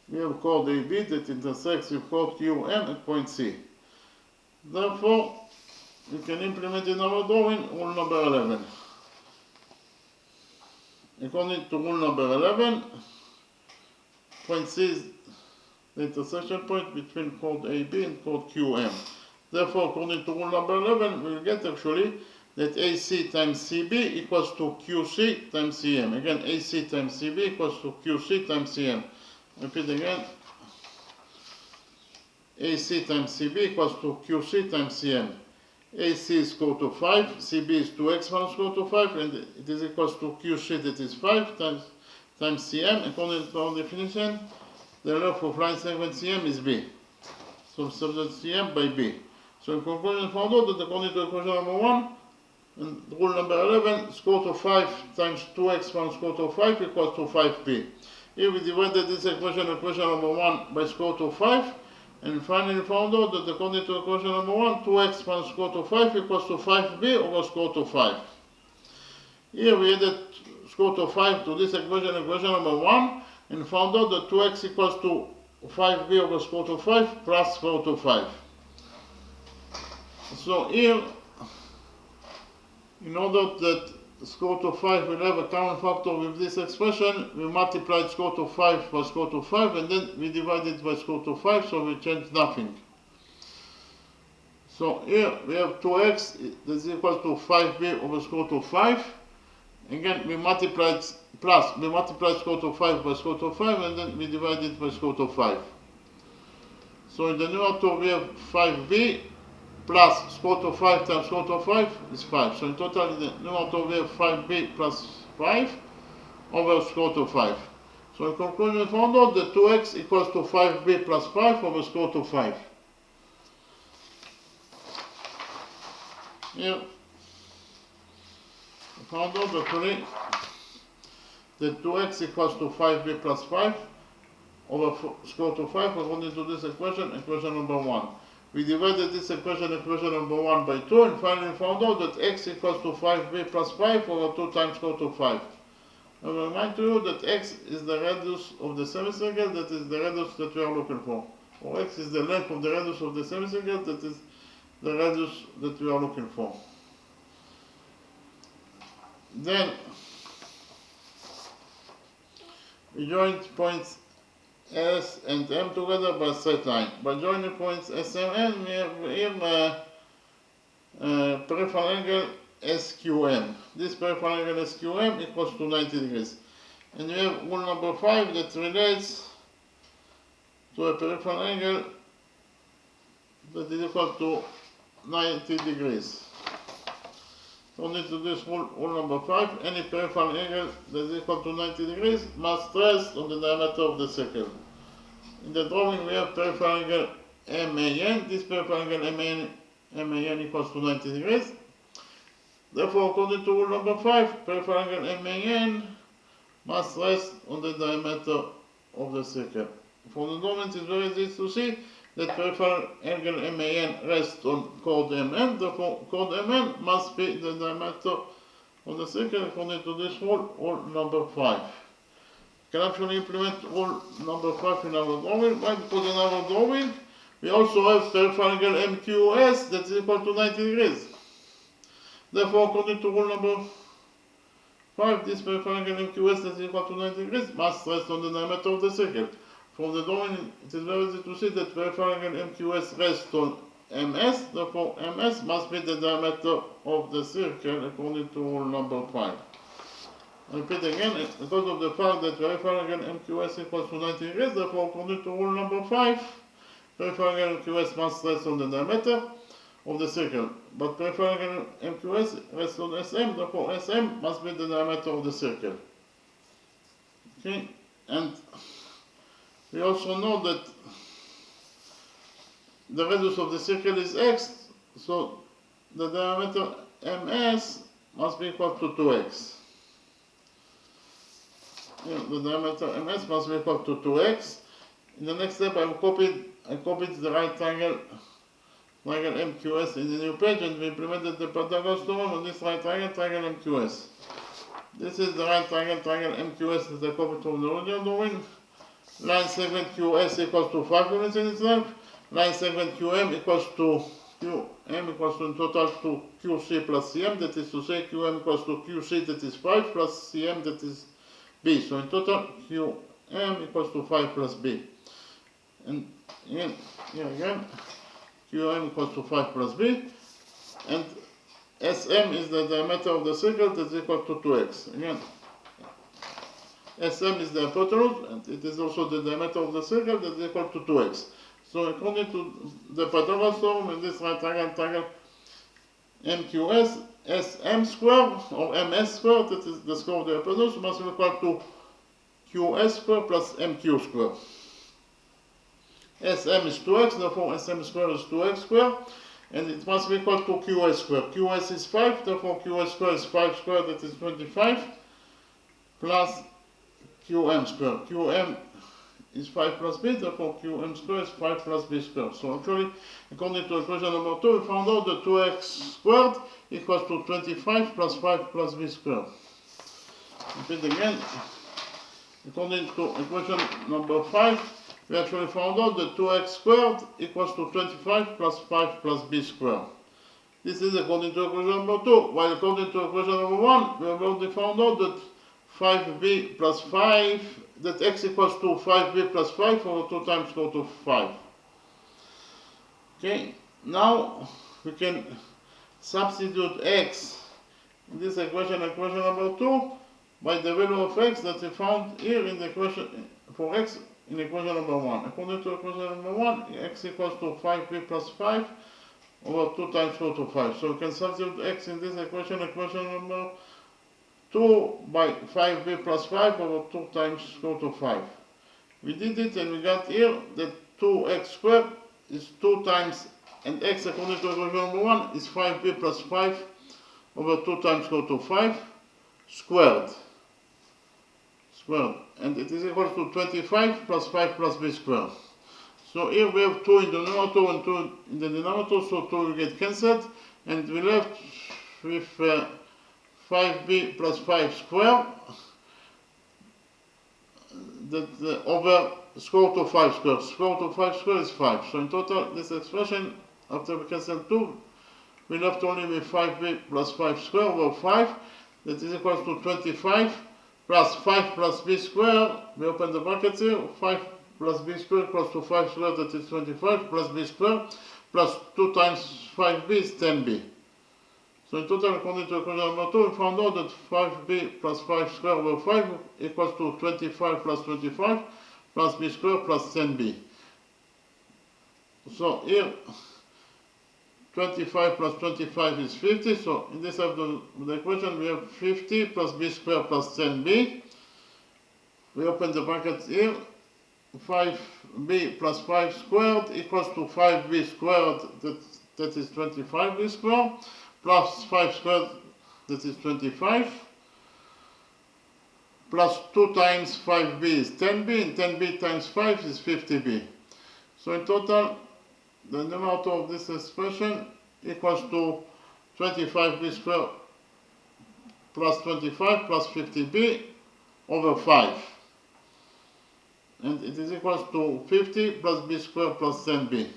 we have chord AB that intersects with chord QM at point C. Therefore, we can implement in our drawing rule number 11. According to rule number 11, point C is the intersection point between chord AB and chord QM. Therefore, according to rule number 11, we will get actually that AC times CB equals to QC times CM. Again, AC times CB equals to QC times CM. Repeat again. AC times CB equals to QC times CM. AC is equal to 5, CB is 2x minus square root of 5, and it is equals to QC, that is 5 times CM. According to our definition, the length of line segment CM is B. So substitute CM by B. So in conclusion, found out that according to equation number 1, and rule number 11, square root of 5 times 2x minus square root of 5 equals to 5b. Here we divided this equation number 1 by square root of 5, and finally found out that according to equation number 1, 2x minus square root of 5 equals to 5b over square root of 5. Here we added square root of 5 to this equation number 1, and found out that 2x equals to 5b over square root of 5 plus square root of 5. So here, in order that square root of 5 will have a common factor with this expression, we multiplied square root of 5 by square root of 5, and then we divide it by square root of 5, so we change nothing. So here we have 2x, that's equal to 5b over square root of 5. Again, we multiplied square root of 5 by square root of 5, and then we divide it by square root of 5. So in the numerator we have 5b plus square root of 5 times square root of 5 is 5. So in total, in the numerator we have 5b plus 5 over square root of 5. So in conclusion, we found out that 2x equals to 5b plus 5 over square root of 5. Here, we found out actually that 2x equals to 5b plus 5 over square root of 5 according to this equation number 1. We divided this equation number 1 by 2, and finally found out that x equals to 5b plus 5 over 2 times square root of 5. I will remind you that x is the radius of the semicircle, that is the radius that we are looking for. Or x is the length of the radius of the semicircle, that is the radius that we are looking for. Then, we joined points S and M together by a straight line. By joining points S and M, we have here a peripheral angle SQM. This peripheral angle SQM equals to 90 degrees. And we have rule number 5 that relates to a peripheral angle that is equal to 90 degrees. According to this rule number 5, any peripheral angle that is equal to 90 degrees must rest on the diameter of the circle. In the drawing we have peripheral angle MAN. This peripheral angle MAN equals to 90 degrees. Therefore, according to rule number 5, peripheral angle MAN must rest on the diameter of the circle. For the moment, it's very easy to see that peripheral angle MAN rests on chord MN. Therefore, chord MN must be the diameter of the circle according to this rule number 5. We can actually implement rule number 5 in our drawing. Why? Because in our drawing we also have peripheral angle MQS that is equal to 90 degrees. Therefore, according to rule number 5, this peripheral angle MQS that is equal to 90 degrees must rest on the diameter of the circle. From the drawing, it is very easy to see that peripheral angle MQS rests on MS. Therefore, MS must be the diameter of the circle according to rule number 5. I repeat again, because of the fact that peripheral angle MQS equals to 90 degrees, therefore, according to rule number 5, peripheral angle MQS must rest on the diameter of the circle. But peripheral angle MQS rests on SM, therefore SM must be the diameter of the circle. Okay, and we also know that the radius of the circle is x, so the diameter MS must be equal to 2x. The diameter MS must be equal to 2x. In the next step, I copied the right triangle MQS in the new page, and we implemented the Pythagoras theorem on this right triangle MQS. This is the right triangle MQS that I copied from the original drawing. Line segment QS equals to 5 units in its length. Line segment QM equals to in total to QC plus CM, that is to say QM equals to QC, that is 5, plus CM, that is B. So in total QM equals to 5 plus B. And here again, QM equals to 5 plus B. And SM is the diameter of the circle, that is equal to 2x. Again, SM is the hypotenuse, and it is also the diameter of the circle, that is equal to 2x. So according to the Pythagoras theorem, in this right triangle MQS, SM squared or MS squared, that is the square of the hypotenuse, must be equal to QS squared plus MQ squared. SM is 2x, therefore SM squared is 2x squared, and it must be equal to QS squared. QS is 5, therefore QS squared is 5 squared, that is 25, plus QM squared. QM is 5 plus b, therefore QM squared is 5 plus b squared. So actually, according to equation number 2, we found out that 2x squared equals to 25 plus 5 plus b squared. Repeat again. According to equation number 5, we actually found out that 2x squared equals to 25 plus 5 plus b squared. This is according to equation number 2, while according to equation number 1, we have already found out that 5b plus 5, that x equals to 5b plus 5 over 2 times square root of 5. Okay, now we can substitute x in this equation number 2 by the value of x that we found here in the equation for x in equation number 1. According to equation number 1, x equals to 5b plus 5 over 2 times square root of 5. So we can substitute x in this equation number 2 by 5b plus 5 over 2 times square root of 5. We did it and we got here that 2x squared is 2 times, and x according to equation number 1 is 5b plus 5 over 2 times square root of 5 squared. And it is equal to 25 plus 5 plus b squared. So here we have 2 in the numerator and 2 in the denominator, so 2 will get cancelled, and we left with 5b plus 5 squared that over square root of 5 squared. Square root of 5 squared is 5. So in total, this expression, after we cancel 2, we left only with 5b plus 5 squared over 5, that is equal to 25 plus 5 plus b squared. We open the brackets here. 5 plus b squared equals to 5 squared, that is 25, plus b squared, plus 2 times 5b is 10b. So in total, according to equation number 2, we found out that 5b plus 5 squared over 5 equals to 25 plus 25 plus b squared plus 10b. So here, 25 plus 25 is 50. So in this of the equation, we have 50 plus b squared plus 10b. We open the brackets here. 5b plus 5 squared equals to 5b squared, that is 25b squared, plus 5 squared, that is 25, plus 2 times 5b is 10b, and 10b times 5 is 50b. So in total, the numerator of this expression equals to 25b squared plus 25 plus 50b over 5. And it is equal to 50 plus b squared plus 10b.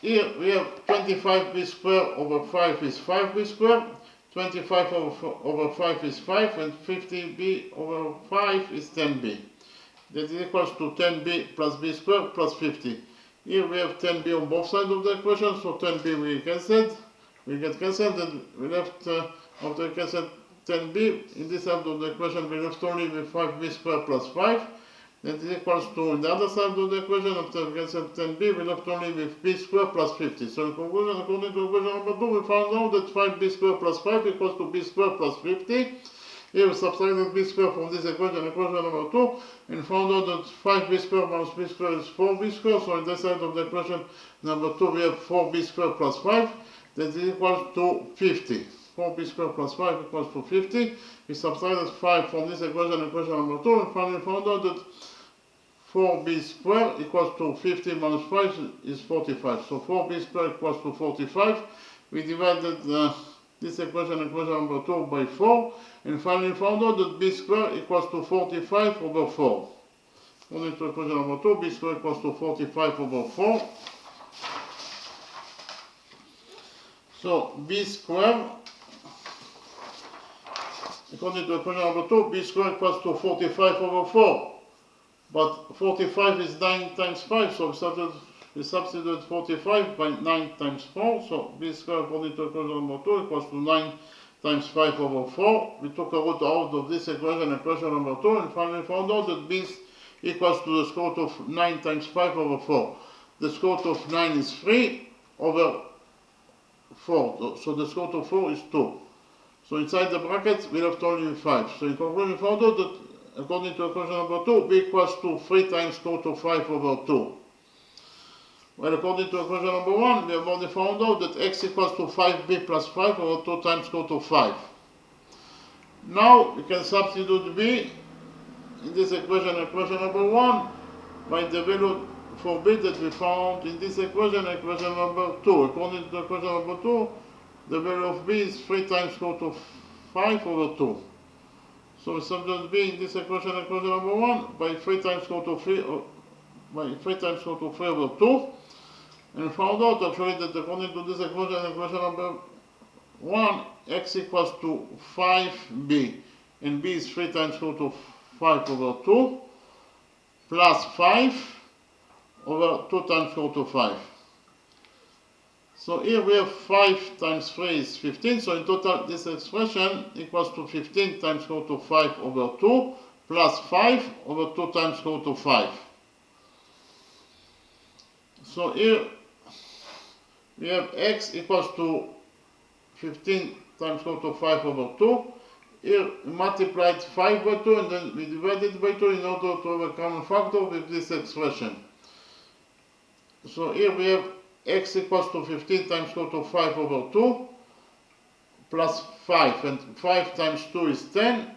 Here we have 25b squared over 5 is 5b squared, 25 over 5 is 5, and 50b over 5 is 10b. That is equal to 10b plus b squared plus 50. Here we have 10b on both sides of the equation, so 10b we get cancelled, and we left, after we cancelled 10b, in this side of the equation we left only with 5b squared plus 5. That is equals to, on the other side of the equation, after we cancelled 10b, we left only with b squared plus 50. So in conclusion, according to equation number 2, we found out that 5b squared plus 5 equals to b squared plus 50. Here we subtracted b squared from this equation number 2, and found out that 5b squared minus b squared is 4b squared. So on this side of the equation number 2, we have 4b squared plus 5, that is equal to 50. 4b squared plus 5 equals to 50. We subtracted 5 from this equation number 2, and finally found out that 4b squared equals to 50 minus 5 is 45. So 4b squared equals to 45. We divided this equation number 2 by 4, and finally found out that b squared equals to 45 over 4. According to equation number 2, b squared equals to 45 over 4. So b squared, according to equation number 2, b squared equals to 45 over 4. But 45 is 9 times 5, so we substitute 45 by 9 times 4. So b squared, according to equation number 2, equals to 9 times 5 over 4. We took a root out of this equation number 2, and finally found out that b equals to the square root of 9 times 5 over 4. The square root of 9 is 3 over 4. So the square root of 4 is 2. So inside the brackets we left only 5. So in conclusion we found out that according to equation number 2, b equals to 3 times square root of 5 over 2. Well, according to equation number 1, we have already found out that x equals to 5b plus 5 over 2 times square root of 5. Now we can substitute b in this equation number 1, by the value for b that we found in this equation number 2. According to equation number 2, the value of b is 3 times square root of 5 over 2. So we substitute b in this equation number 1 by 3 times square root of 3 over 2. And we found out actually that according to this equation number 1, x equals to 5b, and b is 3 times square root of 5 over 2, plus 5 over 2 times square root of 5. So here we have 5 times 3 is 15, so in total this expression equals to 15 times square root of 5 over 2, plus 5 over 2 times square root of 5. So here we have x equals to 15 times square root of 5 over 2. Here we multiplied 5 by 2 and then we divided by 2 in order to have a common factor with this expression. So here we have x equals to 15 times square root of 5 over 2 plus 5, and 5 times 2 is 10,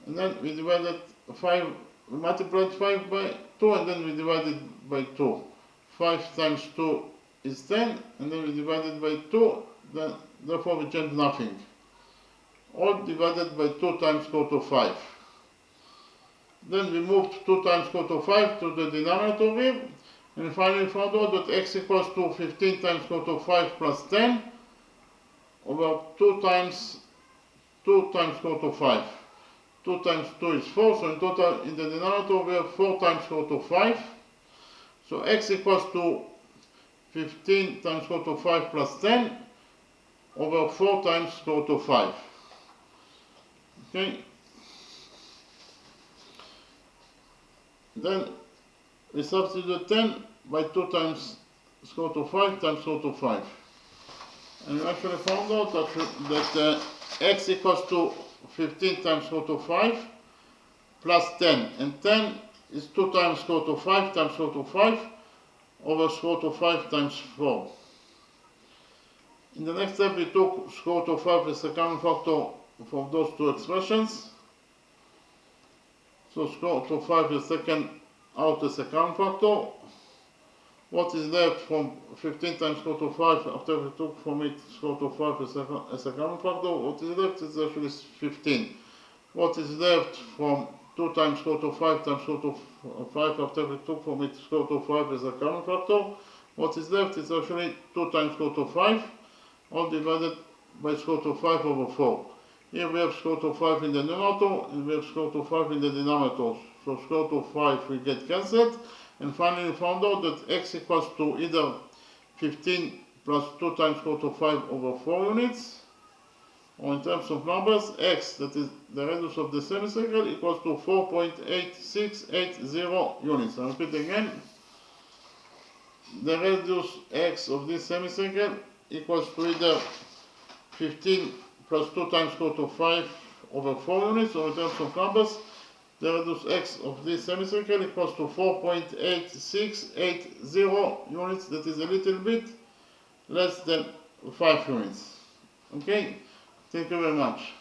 and then we divided 5, we multiplied 5 by 2 and then we divided by 2. 5 times 2 is 10, and then we divided by 2, then therefore we change nothing. All divided by 2 times square root of 5. Then we moved 2 times square root of 5 to the denominator here, and finally found out that x equals to 15 times square root of 5 plus 10 over 2 times square root of 5. 2 times 2 is 4, so in total in the denominator we have 4 times square root of 5. So x equals to 15 times square root of 5 plus 10 over 4 times square root of 5. Okay. Then we substitute 10 by 2 times square root of 5 times square root of 5. And we actually found out that x equals to 15 times square root of 5 plus 10. And 10 is 2 times square root of 5 times square root of 5 over square root of 5 times 4. In the next step we took square root of 5 as a common factor from those two expressions. So square root of 5 is taken out as a common factor. What is left from 15 times square root of 5 after we took from it square root of 5 as a common factor? What is left is actually 15. What is left from 2 times square root of 5 times square root of 5 after we took from it square root of 5 as a common factor? What is left is actually 2 times square root of 5, all divided by square root of 5 over 4. Here we have square root of 5 in the numerator and we have square root of 5 in the denominator. So square root of 5 will get cancelled. And finally we found out that x equals to either 15 plus 2 times square root of 5 over 4 units, or in terms of numbers, x, that is the radius of the semicircle, equals to 4.8680 units. I repeat again, the radius x of this semicircle equals to either 15 plus 2 times square root of 5 over 4 units, or in terms of numbers, the radius x of this semicircle equals to 4.8680 units, that is a little bit less than 5 units. Okay, thank you very much.